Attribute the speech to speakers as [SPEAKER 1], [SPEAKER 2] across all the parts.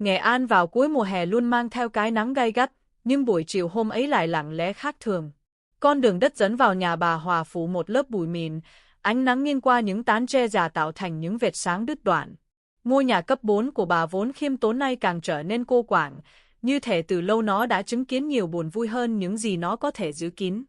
[SPEAKER 1] Nghệ An vào cuối mùa hè luôn mang theo cái nắng gay gắt, nhưng buổi chiều hôm ấy lại lặng lẽ khác thường. Con đường đất dẫn vào nhà bà Hòa phủ một lớp bụi mịn, ánh nắng nghiêng qua những tán tre già tạo thành những vệt sáng đứt đoạn. Ngôi nhà cấp 4 của bà vốn khiêm tốn nay càng trở nên cô quạnh, như thể từ lâu nó đã chứng kiến nhiều buồn vui hơn những gì nó có thể giữ kín.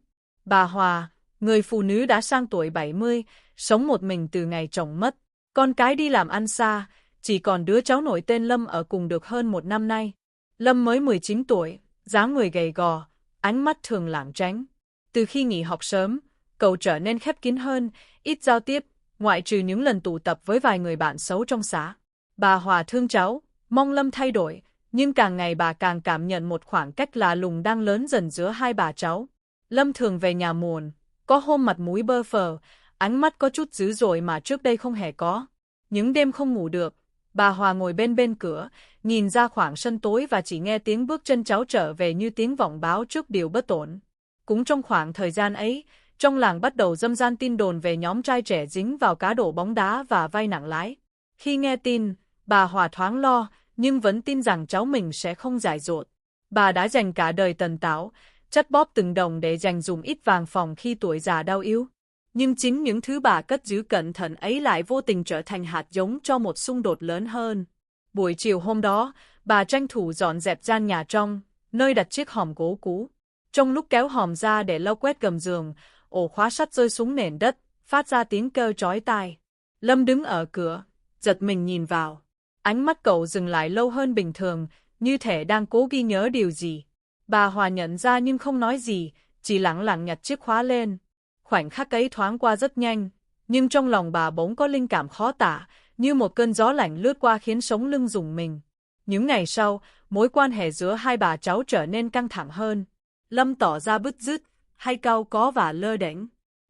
[SPEAKER 1] Bà Hòa, người phụ nữ đã sang tuổi 70, sống một mình từ ngày chồng mất. Con cái đi làm ăn xa, chỉ còn đứa cháu nội tên Lâm ở cùng được hơn một năm nay. Lâm mới 19 tuổi, dáng người gầy gò, ánh mắt thường lảng tránh. Từ khi nghỉ học sớm, cậu trở nên khép kín hơn, ít giao tiếp, ngoại trừ những lần tụ tập với vài người bạn xấu trong xã. Bà Hòa thương cháu, mong Lâm thay đổi, nhưng càng ngày bà càng cảm nhận một khoảng cách lạ lùng đang lớn dần giữa hai bà cháu. Lâm thường về nhà muộn, có hôm mặt mũi bơ phờ, ánh mắt có chút dữ dội mà trước đây không hề có. Những đêm không ngủ được, bà Hòa ngồi bên cửa, nhìn ra khoảng sân tối và chỉ nghe tiếng bước chân cháu trở về như tiếng vọng báo trước điều bất ổn. Cũng trong khoảng thời gian ấy, trong làng bắt đầu râm ran tin đồn về nhóm trai trẻ dính vào cá độ bóng đá và vay nặng lãi. Khi nghe tin, bà Hòa thoáng lo, nhưng vẫn tin rằng cháu mình sẽ không dại dột. Bà đã dành cả đời tần tảo, chắt bóp từng đồng để dành dụm ít vàng phòng khi tuổi già đau yếu. Nhưng chính những thứ bà cất giữ cẩn thận ấy lại vô tình trở thành hạt giống cho một xung đột lớn hơn. Buổi chiều hôm đó, bà tranh thủ dọn dẹp gian nhà trong, nơi đặt chiếc hòm gỗ cũ. Trong lúc kéo hòm ra để lau quét gầm giường, ổ khóa sắt rơi xuống nền đất, phát ra tiếng kêu chói tai. Lâm đứng ở cửa, giật mình nhìn vào. Ánh mắt cậu dừng lại lâu hơn bình thường, như thể đang cố ghi nhớ điều gì. Bà Hòa nhận ra nhưng không nói gì, chỉ lẳng lặng nhặt chiếc khóa lên. Khoảnh khắc ấy thoáng qua rất nhanh, nhưng trong lòng bà bỗng có linh cảm khó tả, như một cơn gió lạnh lướt qua khiến sống lưng rùng mình. Những ngày sau, mối quan hệ giữa hai bà cháu trở nên căng thẳng hơn. Lâm tỏ ra bứt rứt, hay cau có và lơ đễnh.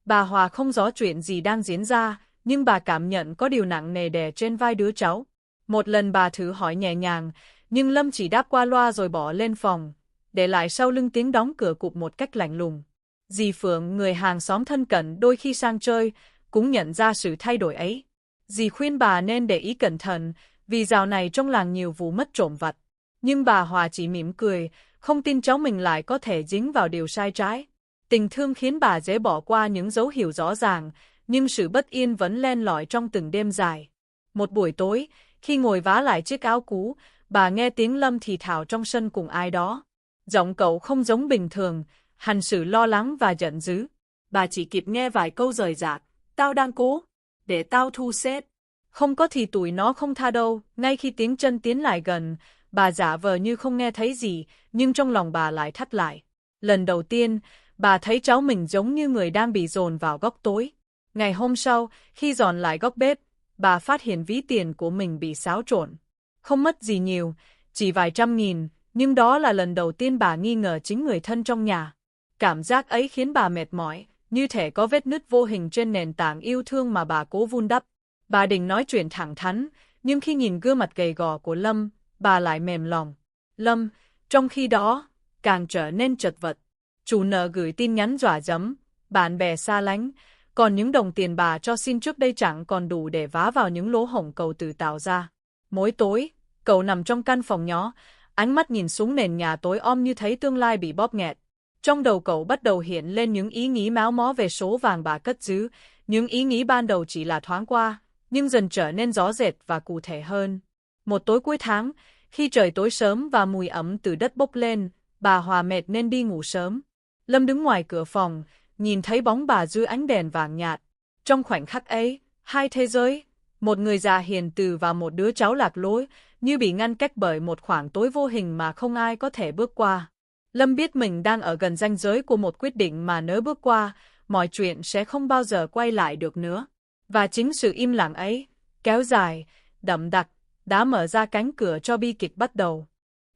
[SPEAKER 1] Bà Hòa không rõ chuyện gì đang diễn ra, nhưng bà cảm nhận có điều nặng nề đè trên vai đứa cháu. Một lần bà thử hỏi nhẹ nhàng, nhưng Lâm chỉ đáp qua loa rồi bỏ lên phòng, để lại sau lưng tiếng đóng cửa cụp một cách lạnh lùng. Dì Phượng, người hàng xóm thân cận đôi khi sang chơi, cũng nhận ra sự thay đổi ấy. Dì khuyên bà nên để ý cẩn thận, vì dạo này trong làng nhiều vụ mất trộm vặt. Nhưng bà Hòa chỉ mỉm cười, không tin cháu mình lại có thể dính vào điều sai trái. Tình thương khiến bà dễ bỏ qua những dấu hiệu rõ ràng, nhưng sự bất yên vẫn len lỏi trong từng đêm dài. Một buổi tối, khi ngồi vá lại chiếc áo cũ, bà nghe tiếng Lâm thì thào trong sân cùng ai đó. Giọng cậu không giống bình thường, hành xử lo lắng và giận dữ. Bà chỉ kịp nghe vài câu rời rạc. Tao đang cố, để tao thu xếp. Không có thì tụi nó không tha đâu. Ngay khi tiếng chân tiến lại gần, bà giả vờ như không nghe thấy gì, nhưng trong lòng bà lại thắt lại. Lần đầu tiên, bà thấy cháu mình giống như người đang bị dồn vào góc tối. Ngày hôm sau, khi dọn lại góc bếp, bà phát hiện ví tiền của mình bị xáo trộn. Không mất gì nhiều, chỉ vài trăm nghìn, nhưng đó là lần đầu tiên bà nghi ngờ chính người thân trong nhà. Cảm giác ấy khiến bà mệt mỏi, như thể có vết nứt vô hình trên nền tảng yêu thương mà bà cố vun đắp. Bà định nói chuyện thẳng thắn, nhưng khi nhìn gương mặt gầy gò của Lâm, bà lại mềm lòng. Lâm, trong khi đó, càng trở nên chật vật. Chủ nợ gửi tin nhắn dọa dẫm, bạn bè xa lánh, còn những đồng tiền bà cho xin trước đây chẳng còn đủ để vá vào những lỗ hổng cậu tự tạo ra. Mỗi tối, cậu nằm trong căn phòng nhỏ, ánh mắt nhìn xuống nền nhà tối om như thấy tương lai bị bóp nghẹt. Trong đầu cậu bắt đầu hiện lên những ý nghĩ méo mó về số vàng bà cất giữ. Những ý nghĩ ban đầu chỉ là thoáng qua, nhưng dần trở nên rõ rệt và cụ thể hơn. Một tối cuối tháng, khi trời tối sớm và mùi ẩm từ đất bốc lên, bà Hòa mệt nên đi ngủ sớm. Lâm đứng ngoài cửa phòng, nhìn thấy bóng bà dưới ánh đèn vàng nhạt. Trong khoảnh khắc ấy, hai thế giới, một người già hiền từ và một đứa cháu lạc lối, như bị ngăn cách bởi một khoảng tối vô hình mà không ai có thể bước qua. Lâm biết mình đang ở gần ranh giới của một quyết định mà nếu bước qua, mọi chuyện sẽ không bao giờ quay lại được nữa. Và chính sự im lặng ấy, kéo dài, đậm đặc, đã mở ra cánh cửa cho bi kịch bắt đầu.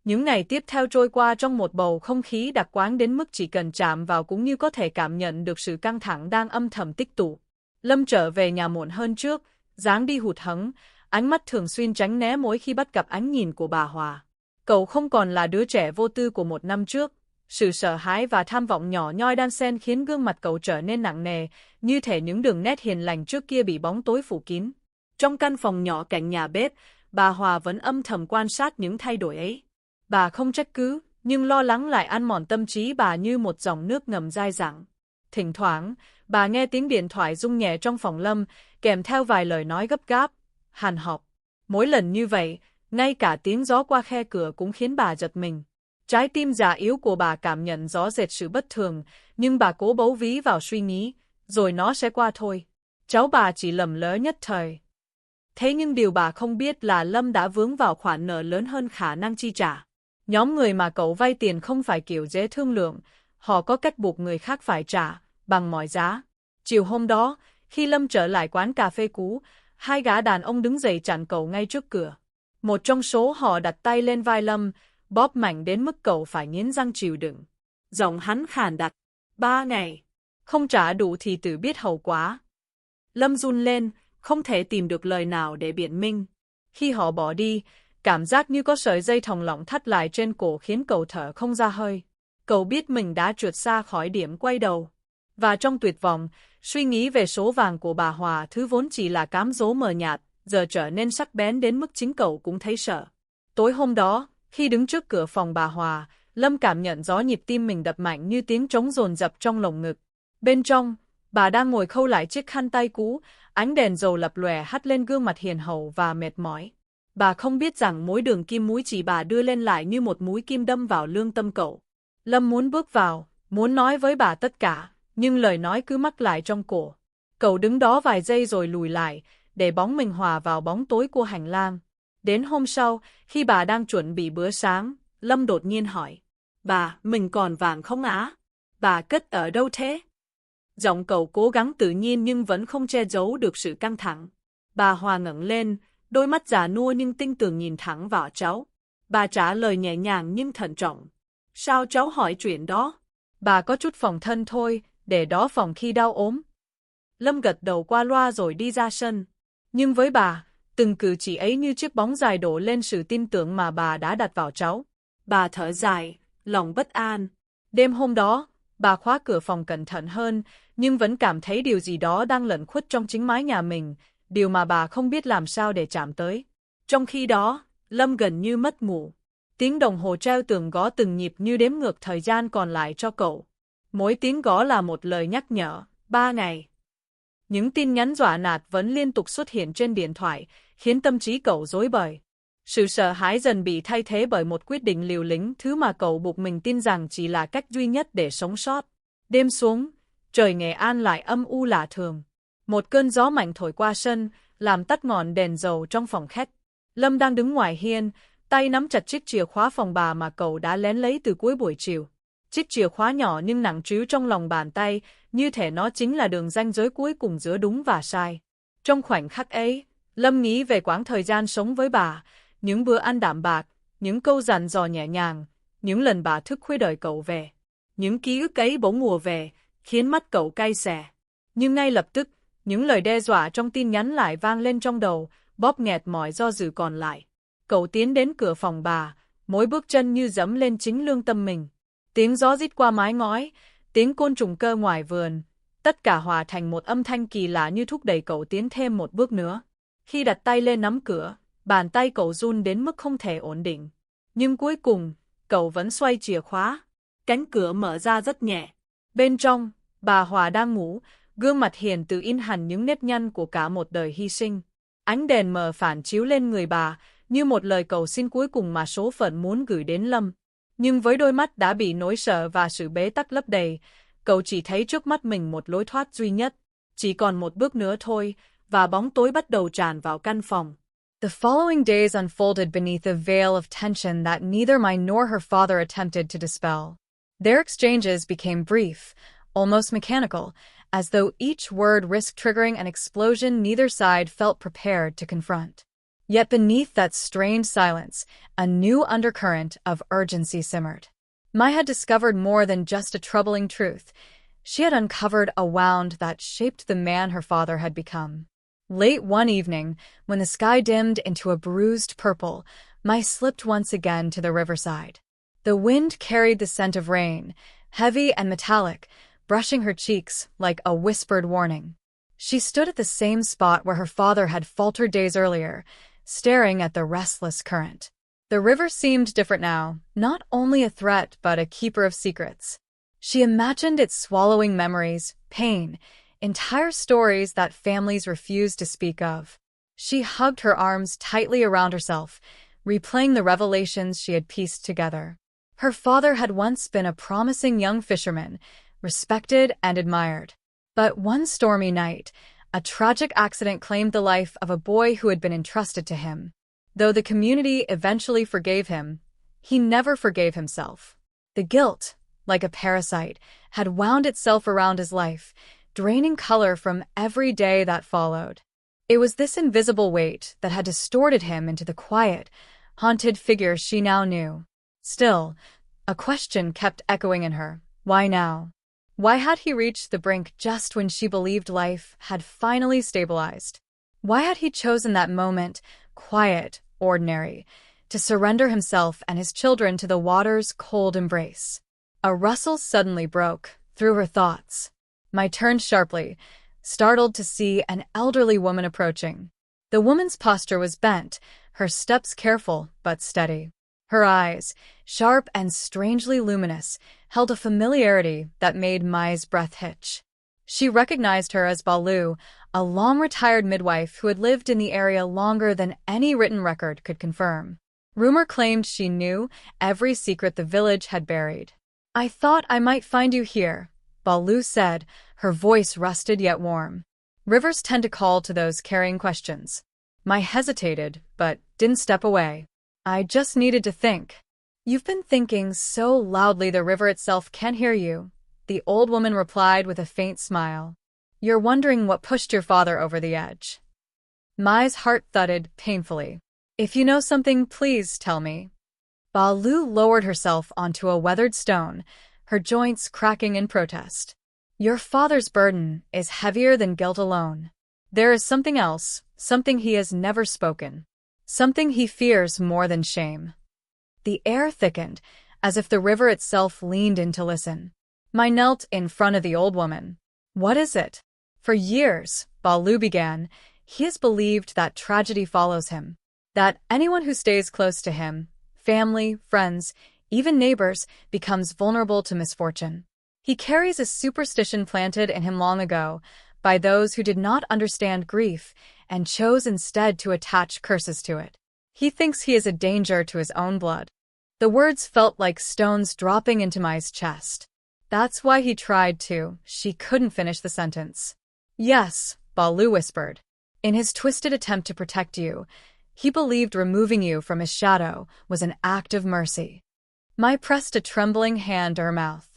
[SPEAKER 1] Những ngày tiếp theo trôi qua trong một bầu không khí đặc quánh đến mức chỉ cần chạm vào cũng như có thể cảm nhận được sự căng thẳng đang âm thầm tích tụ. Lâm trở về nhà muộn hơn trước, dáng đi hụt hẫng, ánh mắt thường xuyên tránh né mỗi khi bắt gặp ánh nhìn của bà Hòa. Cậu không còn là đứa trẻ vô tư của một năm trước. Sự sợ hãi và tham vọng nhỏ nhoi đan xen khiến gương mặt cậu trở nên nặng nề, như thể những đường nét hiền lành trước kia bị bóng tối phủ kín. Trong căn phòng nhỏ cạnh nhà bếp, bà Hòa vẫn âm thầm quan sát những thay đổi ấy. Bà không trách cứ, nhưng lo lắng lại ăn mòn tâm trí bà như một dòng nước ngầm dai dẳng. Thỉnh thoảng, bà nghe tiếng điện thoại rung nhẹ trong phòng Lâm, kèm theo vài lời nói gấp gáp, hàn học. Mỗi lần như vậy, ngay cả tiếng gió qua khe cửa cũng khiến bà giật mình. Trái tim già yếu của bà cảm nhận rõ rệt sự bất thường, nhưng bà cố bấu víu vào suy nghĩ, rồi nó sẽ qua thôi. Cháu bà chỉ lầm lỡ nhất thời. Thế nhưng điều bà không biết là Lâm đã vướng vào khoản nợ lớn hơn khả năng chi trả. Nhóm người mà cậu vay tiền không phải kiểu dễ thương lượng, họ có cách buộc người khác phải trả, bằng mọi giá. Chiều hôm đó, khi Lâm trở lại quán cà phê cũ, hai gã đàn ông đứng dậy chặn cậu ngay trước cửa. Một trong số họ đặt tay lên vai Lâm, bóp mạnh đến mức cậu phải nghiến răng chịu đựng. Giọng hắn khàn đặc, 3 ngày, không trả đủ thì tự biết hậu quả. Lâm run lên, không thể tìm được lời nào để biện minh. Khi họ bỏ đi, cảm giác như có sợi dây thòng lọng thắt lại trên cổ khiến cậu thở không ra hơi. Cậu biết mình đã trượt xa khỏi điểm quay đầu. Và trong tuyệt vọng, suy nghĩ về số vàng của bà Hòa, thứ vốn chỉ là cám dỗ mờ nhạt, giờ trở nên sắc bén đến mức chính cậu cũng thấy sợ. Tối hôm đó, khi đứng trước cửa phòng bà Hòa, Lâm cảm nhận rõ nhịp tim mình đập mạnh như tiếng trống dồn dập trong lồng ngực. Bên trong, bà đang ngồi khâu lại chiếc khăn tay cũ, ánh đèn dầu lập lòe hắt lên gương mặt hiền hậu và mệt mỏi. Bà không biết rằng mỗi đường kim mũi chỉ bà đưa lên lại như một mũi kim đâm vào lương tâm cậu. Lâm muốn bước vào, muốn nói với bà tất cả, nhưng lời nói cứ mắc lại trong cổ. Cậu đứng đó vài giây rồi lùi lại, để bóng mình hòa vào bóng tối của hành lang. Đến hôm sau, khi bà đang chuẩn bị bữa sáng, Lâm đột nhiên hỏi. Bà, mình còn vàng không á? Bà cất ở đâu thế? Giọng cậu cố gắng tự nhiên nhưng vẫn không che giấu được sự căng thẳng. Bà Hòa ngẩng lên, đôi mắt già nua nhưng tinh tường nhìn thẳng vào cháu. Bà trả lời nhẹ nhàng nhưng thận trọng. Sao cháu hỏi chuyện đó? Bà có chút phòng thân thôi, để đó phòng khi đau ốm. Lâm gật đầu qua loa rồi đi ra sân. Nhưng với bà, từng cử chỉ ấy như chiếc bóng dài đổ lên sự tin tưởng mà bà đã đặt vào cháu. Bà thở dài, lòng bất an. Đêm hôm đó, bà khóa cửa phòng cẩn thận hơn, nhưng vẫn cảm thấy điều gì đó đang lẩn khuất trong chính mái nhà mình, điều mà bà không biết làm sao để chạm tới. Trong khi đó, Lâm gần như mất ngủ. Tiếng đồng hồ treo tường gõ từng nhịp như đếm ngược thời gian còn lại cho cậu. Mỗi tiếng gõ là một lời nhắc nhở, 3 ngày. Những tin nhắn dọa nạt vẫn liên tục xuất hiện trên điện thoại, khiến tâm trí cậu rối bời. Sự sợ hãi dần bị thay thế bởi một quyết định liều lĩnh, thứ mà cậu buộc mình tin rằng chỉ là cách duy nhất để sống sót. Đêm xuống, trời Nghệ An lại âm u lạ thường. Một cơn gió mạnh thổi qua sân, làm tắt ngọn đèn dầu trong phòng khách. Lâm đang đứng ngoài hiên, tay nắm chặt chiếc chìa khóa phòng bà mà cậu đã lén lấy từ cuối buổi chiều. Chiếc chìa khóa nhỏ nhưng nặng trĩu trong lòng bàn tay, như thể nó chính là đường ranh giới cuối cùng giữa đúng và sai. Trong khoảnh khắc ấy, Lâm nghĩ về quãng thời gian sống với bà, những bữa ăn đạm bạc, những câu dặn dò nhẹ nhàng, những lần bà thức khuya đợi cậu về. Những ký ức ấy bỗng ùa về, khiến mắt cậu cay xè. Nhưng ngay lập tức, những lời đe dọa trong tin nhắn lại vang lên trong đầu, bóp nghẹt mọi do dự còn lại. Cậu tiến đến cửa phòng bà, mỗi bước chân như dẫm lên chính lương tâm mình. Tiếng gió rít qua mái ngói, tiếng côn trùng cơ ngoài vườn, tất cả hòa thành một âm thanh kỳ lạ như thúc đẩy cậu tiến thêm một bước nữa. Khi đặt tay lên nắm cửa, bàn tay cậu run đến mức không thể ổn định. Nhưng cuối cùng, cậu vẫn xoay chìa khóa. Cánh cửa mở ra rất nhẹ. Bên trong, bà Hòa đang ngủ, gương mặt hiền từ in hẳn những nếp nhăn của cả một đời hy sinh. Ánh đèn mờ phản chiếu lên người bà, như một lời cầu xin cuối cùng mà số phận muốn gửi đến Lâm. Nhưng với đôi mắt đã bị nỗi sợ và sự bế tắc lấp đầy, cậu chỉ thấy trước mắt mình một lối thoát duy nhất. Chỉ còn một bước nữa thôi, và bóng tối bắt đầu tràn vào căn phòng. The following days unfolded beneath a veil of tension that neither mine nor her father attempted to dispel. Their exchanges became brief, almost mechanical, as though each word risked triggering an explosion neither side felt prepared to confront. Yet beneath that strained silence, a new undercurrent of urgency simmered. Mai had discovered more than just a troubling truth. She had uncovered a wound that shaped the man her father had become. Late one evening, when the sky dimmed into a bruised purple, Mai slipped once again to the riverside. The wind carried the scent of rain, heavy and metallic, brushing her cheeks like a whispered warning. She stood at the same spot where her father had faltered days earlier, staring at the restless current. The river seemed different now, not only a threat but a keeper of secrets. She imagined it swallowing memories, pain, entire stories that families refused to speak of. She hugged her arms tightly around herself, replaying the revelations she had pieced together. Her father had once been a promising young fisherman, respected and admired. But one stormy night, a tragic accident claimed the life of a boy who had been entrusted to him. Though the community eventually forgave him, he never forgave himself. The guilt, like a parasite, had wound itself around his life, draining color from every day that followed. It was this invisible weight that had distorted him into the quiet, haunted figure she now knew. Still, a question kept echoing in her. Why now? Why had he reached the brink just when she believed life had finally stabilized? Why had he chosen that moment, quiet, ordinary, to surrender himself and his children to the water's cold embrace? A rustle suddenly broke through her thoughts. I turned sharply, startled to see an elderly woman approaching. The woman's posture was bent, her steps careful but steady. Her eyes, sharp and strangely luminous, held a familiarity that made Mai's breath hitch. She recognized her as Balu, a long-retired midwife who had lived in the area longer than any written record could confirm. Rumor claimed she knew every secret the village had buried. "I thought I might find you here," Balu said, her voice rusted yet warm. Rivers tend to call to those carrying questions. Mai hesitated, but didn't step away. "I just needed to think." "You've been thinking so loudly the river itself can't hear you," the old woman replied with a faint smile. "You're wondering what pushed your father over the edge." Mai's heart thudded painfully. "If you know something, please tell me." Balu lowered herself onto a weathered stone, her joints cracking in protest. "Your father's burden is heavier than guilt alone. There is something else, something he has never spoken. Something he fears more than shame." The air thickened, as if the river itself leaned in to listen. Mai knelt in front of the old woman. "What is it?" "For years," Balu began, "he has believed that tragedy follows him. That anyone who stays close to him, family, friends, even neighbors, becomes vulnerable to misfortune. He carries a superstition planted in him long ago by those who did not understand grief and chose instead to attach curses to it. He thinks he is a danger to his own blood." The words felt like stones dropping into Mai's chest. "That's why he tried to." She couldn't finish the sentence. "Yes," Balu whispered. "In his twisted attempt to protect you, he believed removing you from his shadow was an act of mercy." Mai pressed a trembling hand to her mouth.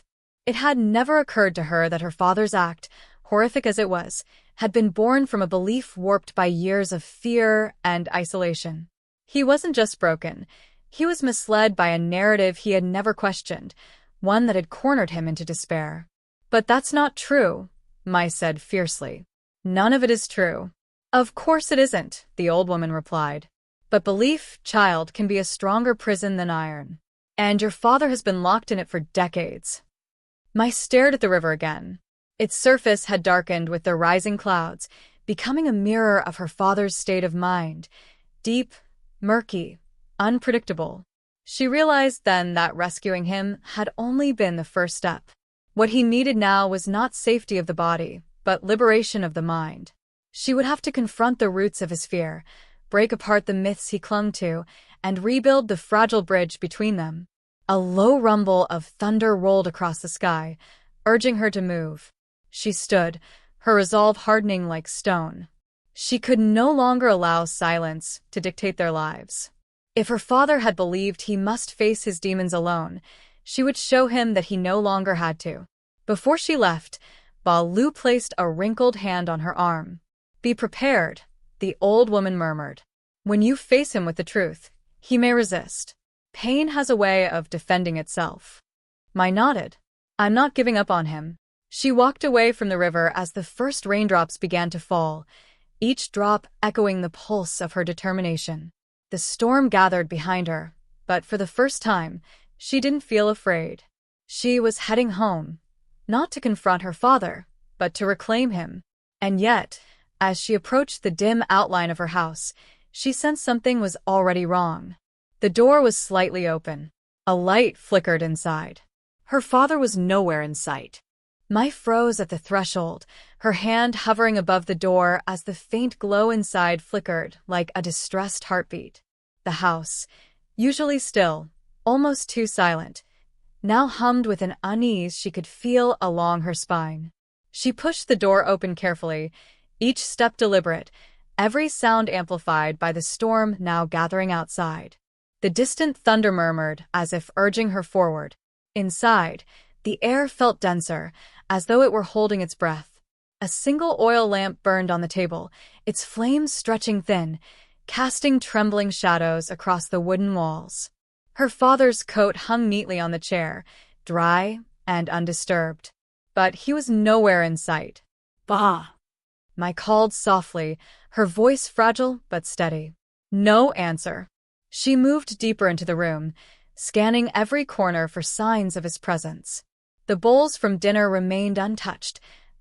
[SPEAKER 1] It had never occurred to her that her father's act, horrific as it was, had been born from a belief warped by years of fear and isolation. He wasn't just broken. He was misled by a narrative he had never questioned, one that had cornered him into despair. "But that's not true," Mai said fiercely. "None of it is true." "Of course it isn't," the old woman replied. "But belief, child, can be a stronger prison than iron. And your father has been locked in it for decades." Mai stared at the river again. Its surface had darkened with the rising clouds, becoming a mirror of her father's state of mind. Deep, murky, unpredictable. She realized then that rescuing him had only been the first step. What he needed now was not safety of the body, but liberation of the mind. She would have to confront the roots of his fear, break apart the myths he clung to, and rebuild the fragile bridge between them. A low rumble of thunder rolled across the sky, urging her to move. She stood, her resolve hardening like stone. She could no longer allow silence to dictate their lives. If her father had believed he must face his demons alone, she would show him that he no longer had to. Before she left, Balu placed a wrinkled hand on her arm. "Be prepared," the old woman murmured. "When you face him with the truth, he may resist. Pain has a way of defending itself." Mai nodded. "I'm not giving up on him." She walked away from the river as the first raindrops began to fall, each drop echoing the pulse of her determination. The storm gathered behind her, but for the first time, she didn't feel afraid. She was heading home, not to confront her father, but to reclaim him. And yet, as she approached the dim outline of her house, she sensed something was already wrong. The door was slightly open. A light flickered inside. Her father was nowhere in sight. Mai froze at the threshold, her hand hovering above the door as the faint glow inside flickered like a distressed heartbeat. The house, usually still, almost too silent, now hummed with an unease she could feel along her spine. She pushed the door open carefully, each step deliberate, every sound amplified by the storm now gathering outside. The distant thunder murmured as if urging her forward. Inside, the air felt denser, as though it were holding its breath. A single oil lamp burned on the table, its flames stretching thin, casting trembling shadows across the wooden walls. Her father's coat hung neatly on the chair, dry and undisturbed. But he was nowhere in sight. "Bah!" Mai called softly, her voice fragile but steady. No answer. She moved deeper into the room, scanning every corner for signs of his presence. The bowls from dinner remained untouched,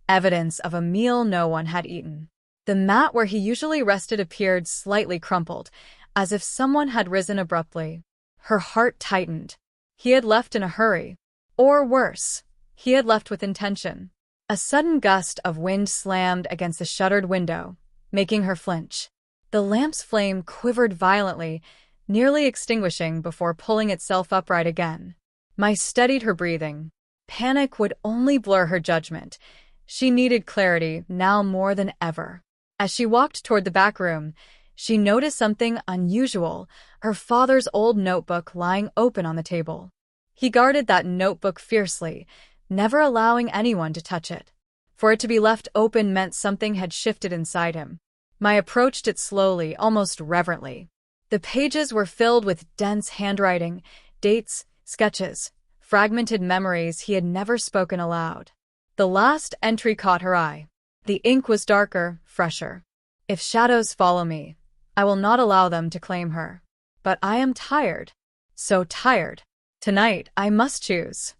[SPEAKER 1] evidence of a meal no one had eaten. The mat where he usually rested appeared slightly crumpled, as if someone had risen abruptly. Her heart tightened. He had left in a hurry. Or worse, he had left with intention. A sudden gust of wind slammed against the shuttered window, making her flinch. The lamp's flame quivered violently, nearly extinguishing before pulling itself upright again. Mai steadied her breathing. Panic would only blur her judgment. She needed clarity now more than ever. As she walked toward the back room, she noticed something unusual, her father's old notebook lying open on the table. He guarded that notebook fiercely, never allowing anyone to touch it. For it to be left open meant something had shifted inside him. Mai approached it slowly, almost reverently. The pages were filled with dense handwriting, dates, sketches, fragmented memories he had never spoken aloud. The last entry caught her eye. The ink was darker, fresher. "If shadows follow me, I will not allow them to claim her. But I am tired. So tired. Tonight I must choose."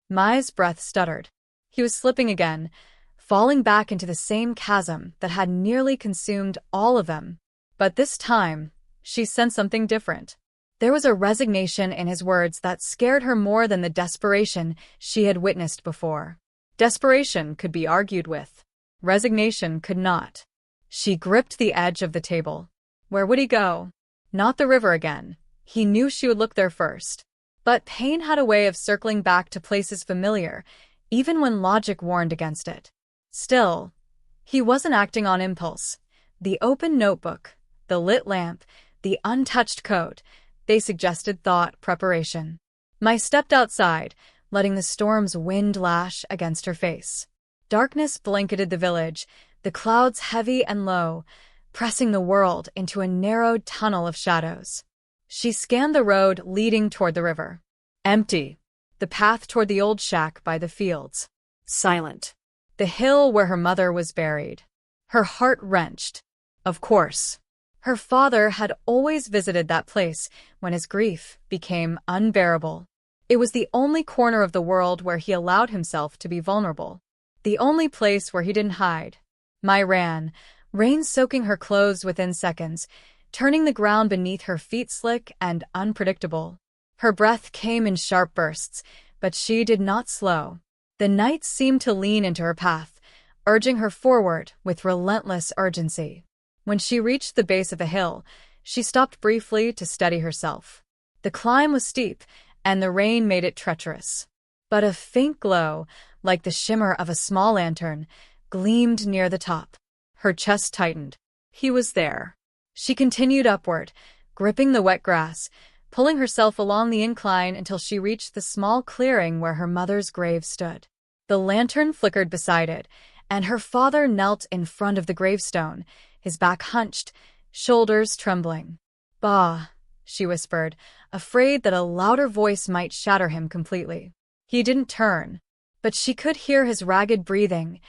[SPEAKER 1] Mai's breath stuttered. He was slipping again, falling back into the same chasm that had nearly consumed all of them. But this time, she sensed something different. There was a resignation in his words that scared her more than the desperation she had witnessed before. Desperation could be argued with. Resignation could not. She gripped the edge of the table. Where would he go? Not the river again. He knew she would look there first. But pain had a way of circling back to places familiar, even when logic warned against it. Still, he wasn't acting on impulse. The open notebook, the lit lamp, the untouched coat, they suggested thought, preparation. Mai stepped outside, letting the storm's wind lash against her face. Darkness blanketed the village, the clouds heavy and low, pressing the world into a narrowed tunnel of shadows. She scanned the road leading toward the river. Empty. The path toward the old shack by the fields. Silent. The hill where her mother was buried. Her heart wrenched. Of course. Her father had always visited that place when his grief became unbearable. It was the only corner of the world where he allowed himself to be vulnerable. The only place where he didn't hide. Mai ran, rain soaking her clothes within seconds, turning the ground beneath her feet slick and unpredictable. Her breath came in sharp bursts, but she did not slow. The night seemed to lean into her path, urging her forward with relentless urgency. When she reached the base of the hill, she stopped briefly to steady herself. The climb was steep, and the rain made it treacherous. But a faint glow, like the shimmer of a small lantern, gleamed near the top. Her chest tightened. He was there. She continued upward, gripping the wet grass, pulling herself along the incline until she reached the small clearing where her mother's grave stood. The lantern flickered beside it, and her father knelt in front of the gravestone, his back hunched, shoulders trembling. "Bah," she whispered, afraid that a louder voice might shatter him completely. He didn't turn, but she could hear his ragged breathing,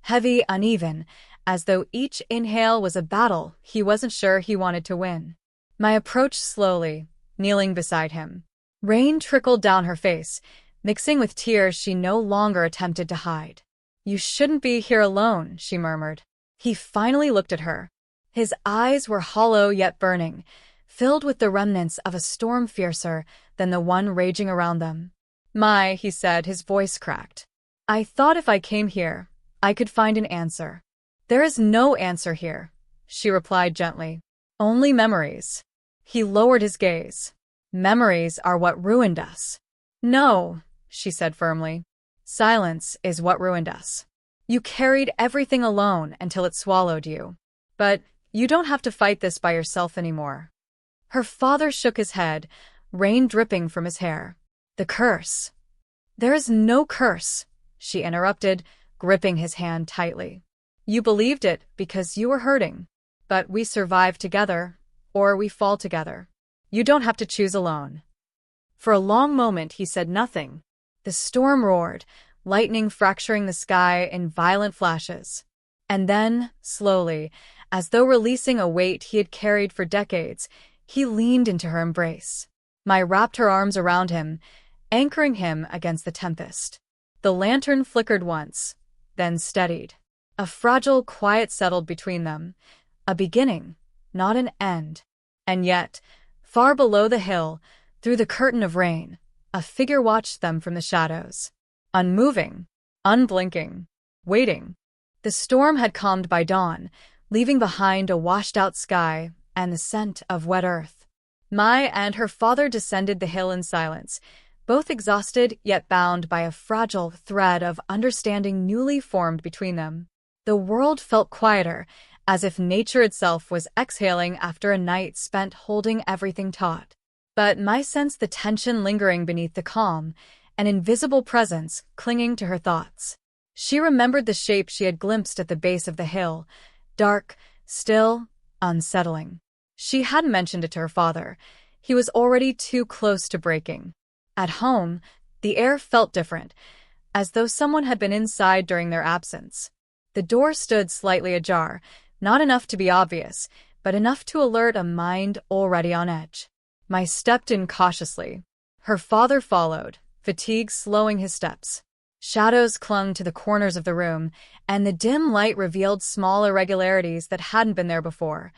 [SPEAKER 1] heavy, uneven, as though each inhale was a battle he wasn't sure he wanted to win. Mai approached slowly, kneeling beside him. Rain trickled down her face, mixing with tears she no longer attempted to hide. "You shouldn't be here alone," she murmured. He finally looked at her. His eyes were hollow yet burning, filled with the remnants of a storm fiercer than the one raging around them. "My," he said, his voice cracked. "I thought if I came here, I could find an answer." "There is no answer here," she replied gently. "Only memories." He lowered his gaze. "Memories are what ruined us." "No," she said firmly. "Silence is what ruined us. You carried everything alone until it swallowed you. But you don't have to fight this by yourself anymore." Her father shook his head, rain dripping from his hair. "The curse." "There is no curse," she interrupted, gripping his hand tightly. "You believed it because you were hurting. But we survive together, or we fall together. You don't have to choose alone." For a long moment he said nothing. The storm roared, lightning fracturing the sky in violent flashes. And then, slowly, as though releasing a weight he had carried for decades, he leaned into her embrace. Mai wrapped her arms around him, anchoring him against the tempest. The lantern flickered once, then steadied. A fragile quiet settled between them, a beginning, not an end. And yet, far below the hill, through the curtain of rain, a figure watched them from the shadows. Unmoving, unblinking, waiting. The storm had calmed by dawn, leaving behind a washed-out sky and the scent of wet earth. Mai and her father descended the hill in silence, both exhausted yet bound by a fragile thread of understanding newly formed between them. The world felt quieter, as if nature itself was exhaling after a night spent holding everything taut. But Mai sensed the tension lingering beneath the calm, an invisible presence clinging to her thoughts. She remembered the shape she had glimpsed at the base of the hill, dark, still, unsettling. She hadn't mentioned it to her father. He was already too close to breaking. At home, the air felt different, as though someone had been inside during their absence. The door stood slightly ajar, not enough to be obvious, but enough to alert a mind already on edge. Mai stepped in cautiously. Her father followed, fatigue slowing his steps. Shadows clung to the corners of the room, and the dim light revealed small irregularities that hadn't been there before.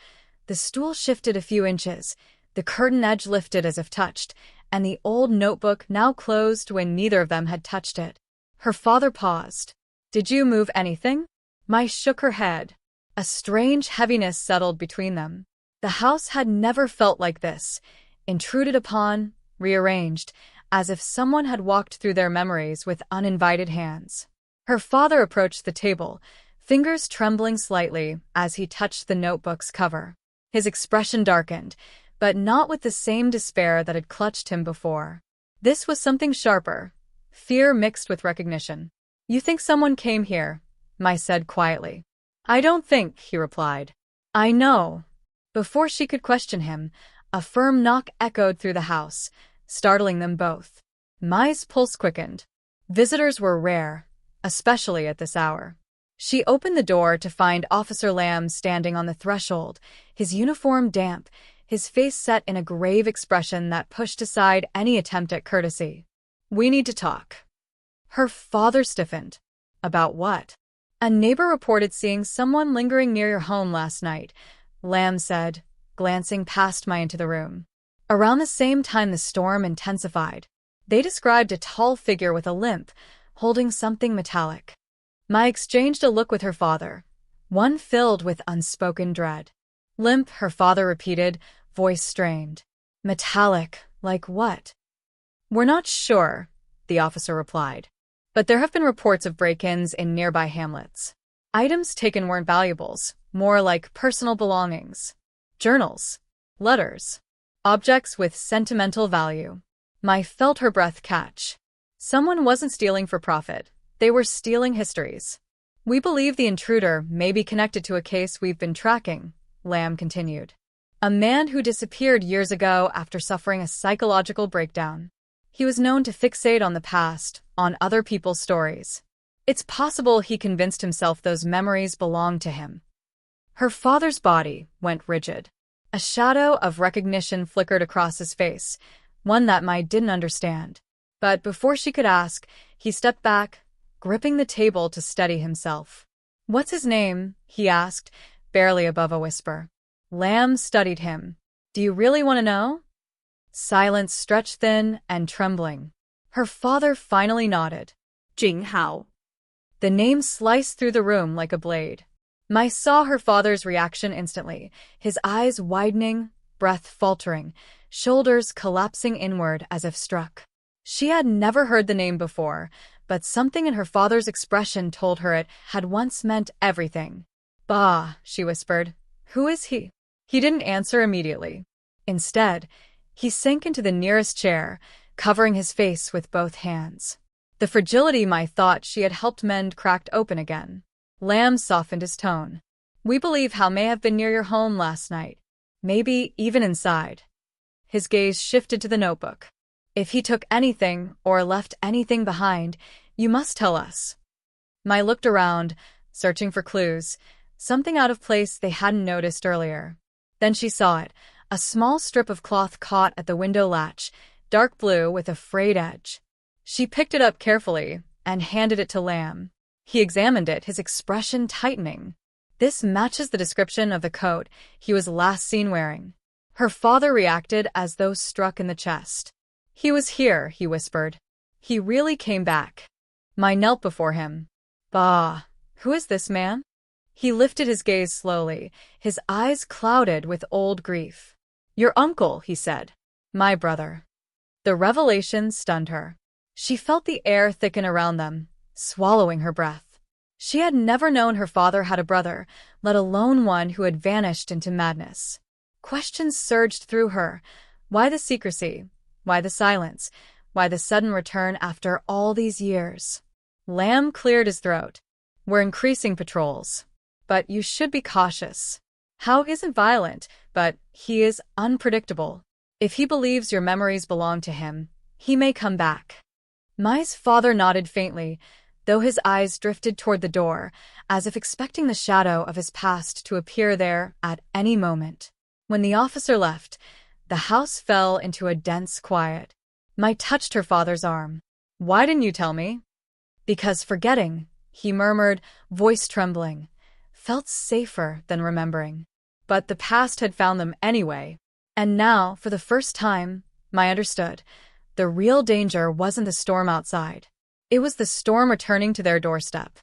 [SPEAKER 1] The stool shifted a few inches, the curtain edge lifted as if touched, and the old notebook now closed when neither of them had touched it. Her father paused. "Did you move anything?" Mai shook her head. A strange heaviness settled between them. The house had never felt like this, intruded upon, rearranged, as if someone had walked through their memories with uninvited hands. Her father approached the table, fingers trembling slightly as he touched the notebook's cover. His expression darkened, but not with the same despair that had clutched him before. This was something sharper, fear mixed with recognition. "You think someone came here," Mai said quietly. "I don't think," he replied. "I know." Before she could question him, a firm knock echoed through the house, startling them both. Mai's pulse quickened. Visitors were rare, especially at this hour. She opened the door to find Officer Lamb standing on the threshold, his uniform damp, his face set in a grave expression that pushed aside any attempt at courtesy. "We need to talk." Her father stiffened. "About what?" "A neighbor reported seeing someone lingering near your home last night," Lamb said, glancing past Mai into the room. Around the same time the storm intensified. They described a tall figure with a limp, holding something metallic. Mai exchanged a look with her father, one filled with unspoken dread. "Limp," her father repeated, voice strained. "Metallic, like what?" "We're not sure," the officer replied. "But there have been reports of break-ins in nearby hamlets. Items taken weren't valuables, more like personal belongings. Journals, letters, objects with sentimental value." Mai felt her breath catch. Someone wasn't stealing for profit. They were stealing histories. "We believe the intruder may be connected to a case we've been tracking," Lamb continued. "A man who disappeared years ago after suffering a psychological breakdown. He was known to fixate on the past, on other people's stories. It's possible he convinced himself those memories belonged to him." Her father's body went rigid. A shadow of recognition flickered across his face, one that Mai didn't understand. But before she could ask, he stepped back, gripping the table to steady himself. "What's his name?" he asked, barely above a whisper. Lamb studied him. Do you really want to know? Silence stretched thin and trembling. Her father finally nodded.
[SPEAKER 2] 俊豪.
[SPEAKER 1] The name sliced through the room like a blade. Mai saw her father's reaction instantly, his eyes widening, breath faltering, shoulders collapsing inward as if struck. She had never heard the name before, but something in her father's expression told her it had once meant everything. Bah, she whispered. Who is he? He didn't answer immediately. Instead, he sank into the nearest chair, covering his face with both hands. The fragility Mai thought she had helped mend cracked open again. Lamb softened his tone. We believe Hal may have been near your home last night. Maybe even inside. His gaze shifted to the notebook. If he took anything or left anything behind, you must tell us. Mai looked around, searching for clues, something out of place they hadn't noticed earlier. Then she saw it, a small strip of cloth caught at the window latch, dark blue with a frayed edge. She picked it up carefully and handed it to Lamb. He examined it, his expression tightening. This matches the description of the coat he was last seen wearing. Her father reacted as though struck in the chest. He was here, he whispered. He really came back. Mai knelt before him. Bah, who is this man? He lifted his gaze slowly, his eyes clouded with old grief. Your uncle, he said. My brother. The revelation stunned her. She felt the air thicken around them, swallowing her breath. She had never known her father had a brother, let alone one who had vanished into madness. Questions surged through her. Why the secrecy? Why the silence? Why the sudden return after all these years? Lamb cleared his throat. We're increasing patrols. But you should be cautious. Hal isn't violent, but he is unpredictable. If he believes your memories belong to him, he may come back. Mai's father nodded faintly, though his eyes drifted toward the door, as if expecting the shadow of his past to appear there at any moment. When the officer left, the house fell into a dense quiet. Mai touched her father's arm. Why didn't you tell me? Because forgetting, he murmured, voice trembling, felt safer than remembering. But the past had found them anyway. And now, for the first time, Mai understood. The real danger wasn't the storm outside. It was the storm returning to their doorstep.